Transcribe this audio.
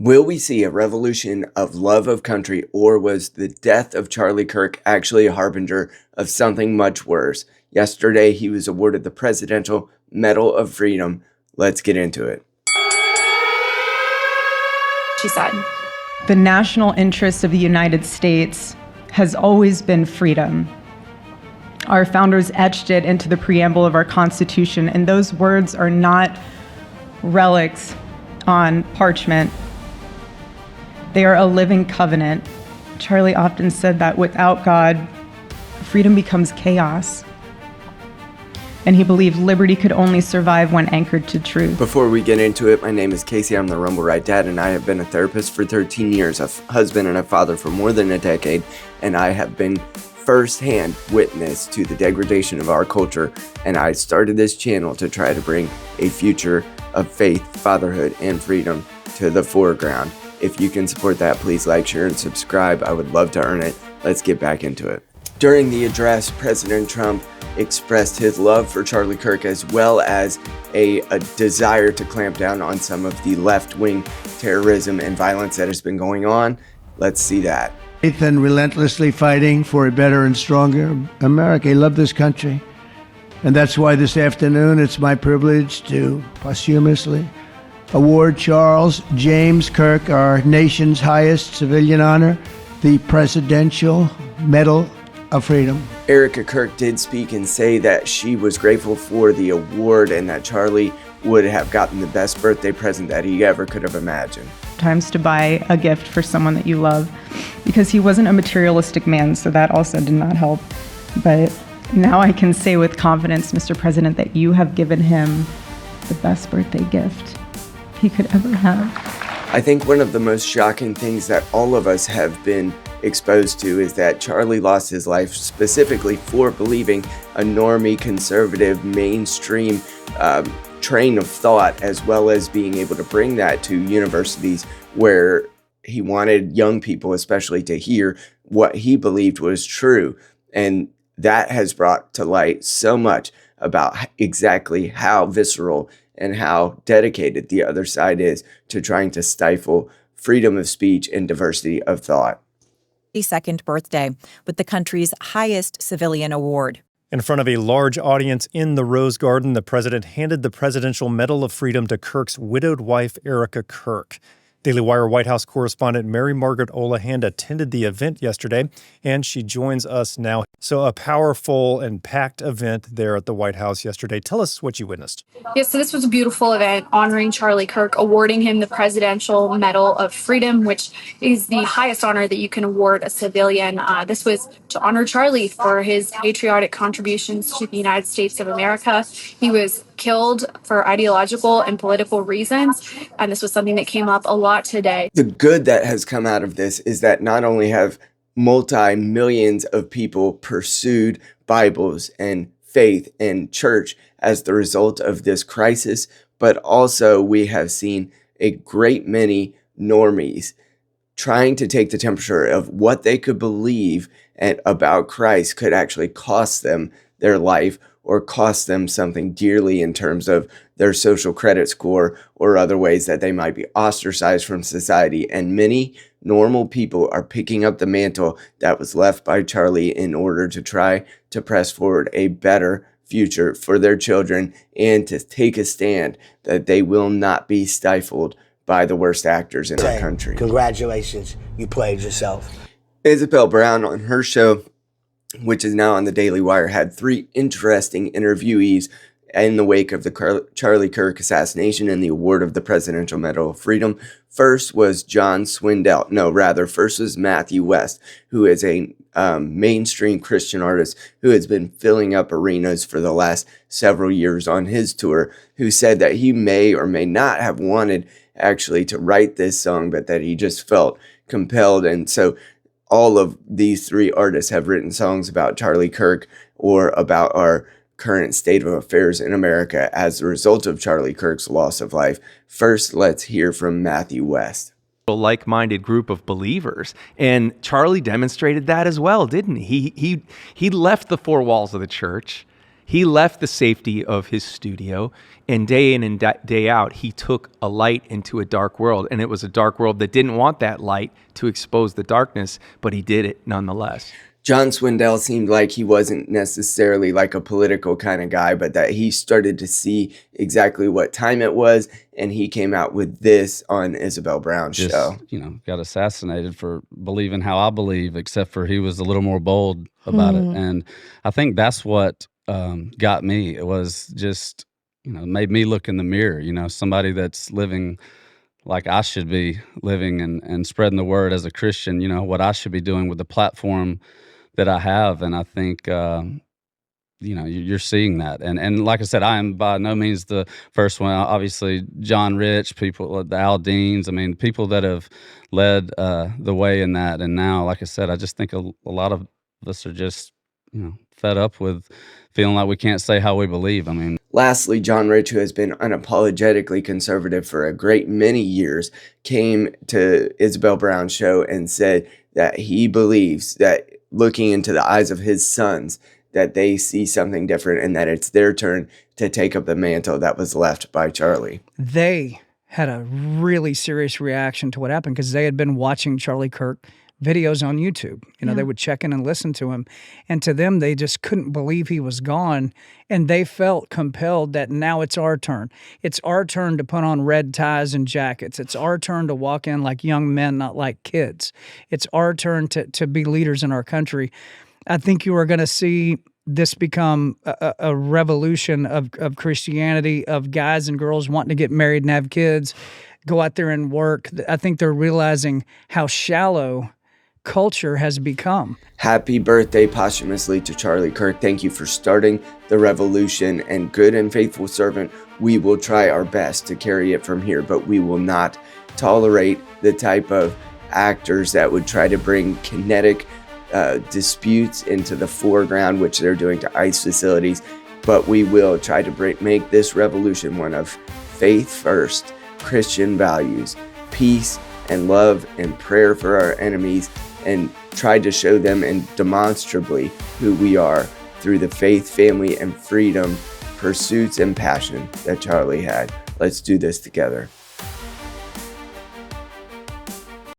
Will we see a revolution of love of country, or was the death of Charlie Kirk actually a harbinger of something much worse? Yesterday, he was awarded the Presidential Medal of Freedom. Let's get into it. She said, "The national interest of the United States has always been freedom. Our founders etched it into the preamble of our Constitution, and those words are not relics on parchment. They are a living covenant." Charlie often said that without God, freedom becomes chaos. And he believed liberty could only survive when anchored to truth. Before we get into it, my name is Casey. I'm the Rumble Ride Dad, and I have been a therapist for 13 years, a husband and a father for more than a decade, and I have been firsthand witness to the degradation of our culture, and I started this channel to try to bring a future of faith, fatherhood, and freedom to the foreground. If you can support that, please like, share, and subscribe. I would love to earn it. Let's get back into it. During the address, President Trump expressed his love for Charlie Kirk, as well as a desire to clamp down on some of the left-wing terrorism and violence that has been going on. Let's see that. Faith and relentlessly fighting for a better and stronger America. I love this country. And that's why this afternoon it's my privilege to posthumously award Charles James Kirk, our nation's highest civilian honor, the Presidential Medal of Freedom. Erica Kirk did speak and say that she was grateful for the award and that Charlie would have gotten the best birthday present that he ever could have imagined. Times to buy a gift for someone that you love, because he wasn't a materialistic man, so that also did not help. But now I can say with confidence, Mr. President, that you have given him the best birthday gift he could ever have. I think one of the most shocking things that all of us have been exposed to is that Charlie lost his life specifically for believing a normie, conservative, mainstream train of thought, as well as being able to bring that to universities where he wanted young people especially to hear what he believed was true. And that has brought to light so much about exactly how visceral and how dedicated the other side is to trying to stifle freedom of speech and diversity of thought. 52nd birthday with the country's highest civilian award. In front of a large audience in the Rose Garden, the president handed the Presidential Medal of Freedom to Kirk's widowed wife, Erica Kirk. Daily Wire White House correspondent Mary Margaret Olahan attended the event yesterday, and she joins us now. So a powerful and packed event there at the White House yesterday. Tell us what you witnessed. Yes, so this was a beautiful event honoring Charlie Kirk, awarding him the Presidential Medal of Freedom, which is the highest honor that you can award a civilian. This was to honor Charlie for his patriotic contributions to the United States of America. He was killed for ideological and political reasons, and this was something that came up a lot today. The good that has come out of this is that not only have multi-millions of people pursued Bibles and faith and church as the result of this crisis, but also we have seen a great many normies trying to take the temperature of what they could believe about Christ could actually cost them their life or cost them something dearly in terms of their social credit score or other ways that they might be ostracized from society. And many normal people are picking up the mantle that was left by Charlie in order to try to press forward a better future for their children and to take a stand that they will not be stifled by the worst actors in our country. Congratulations, you played yourself. Isabel Brown on her show, which is now on the Daily Wire, had three interesting interviewees in the wake of the Charlie Kirk assassination and the award of the Presidential Medal of Freedom. First was first was Matthew West, who is a mainstream Christian artist who has been filling up arenas for the last several years on his tour, who said that he may or may not have wanted actually to write this song, but that he just felt compelled. And so all of these three artists have written songs about Charlie Kirk or about our current state of affairs in America as a result of Charlie Kirk's loss of life. First, let's hear from Matthew West. A like-minded group of believers, and Charlie demonstrated that as well, didn't he? He left the four walls of the church. He left the safety of his studio, and day in and day out, he took a light into a dark world. And it was a dark world that didn't want that light to expose the darkness, but he did it nonetheless. John Swindell seemed like he wasn't necessarily like a political kind of guy, but that he started to see exactly what time it was, and he came out with this on Isabel Brown's show. Got assassinated for believing how I believe, except for he was a little more bold about it. And I think that's what got me. It was just, made me look in the mirror, somebody that's living like I should be living and spreading the word as a Christian, what I should be doing with the platform that I have. And I think, you're seeing that. And like I said, I am by no means the first one. Obviously, John Rich, people, the Aldeans, people that have led the way in that. And now, like I said, I just think a lot of us are just, fed up with feeling like we can't say how we believe. Lastly, John Rich, who has been unapologetically conservative for a great many years, came to Isabel Brown's show and said that he believes that looking into the eyes of his sons, that they see something different and that it's their turn to take up the mantle that was left by Charlie. They had a really serious reaction to what happened because they had been watching Charlie Kirk videos on YouTube. They would check in and listen to him. And to them, they just couldn't believe he was gone. And they felt compelled that now it's our turn. It's our turn to put on red ties and jackets. It's our turn to walk in like young men, not like kids. It's our turn to be leaders in our country. I think you are going to see this become a revolution of Christianity, of guys and girls wanting to get married and have kids, go out there and work. I think they're realizing how shallow culture has become. Happy birthday posthumously to Charlie Kirk. Thank you for starting the revolution, and good and faithful servant, we will try our best to carry it from here, but we will not tolerate the type of actors that would try to bring kinetic disputes into the foreground, which they're doing to ICE facilities, but we will try to make this revolution one of faith first, Christian values, peace and love and prayer for our enemies, and try to show them and demonstrably who we are through the faith, family, and freedom pursuits and passion that Charlie had. Let's do this together.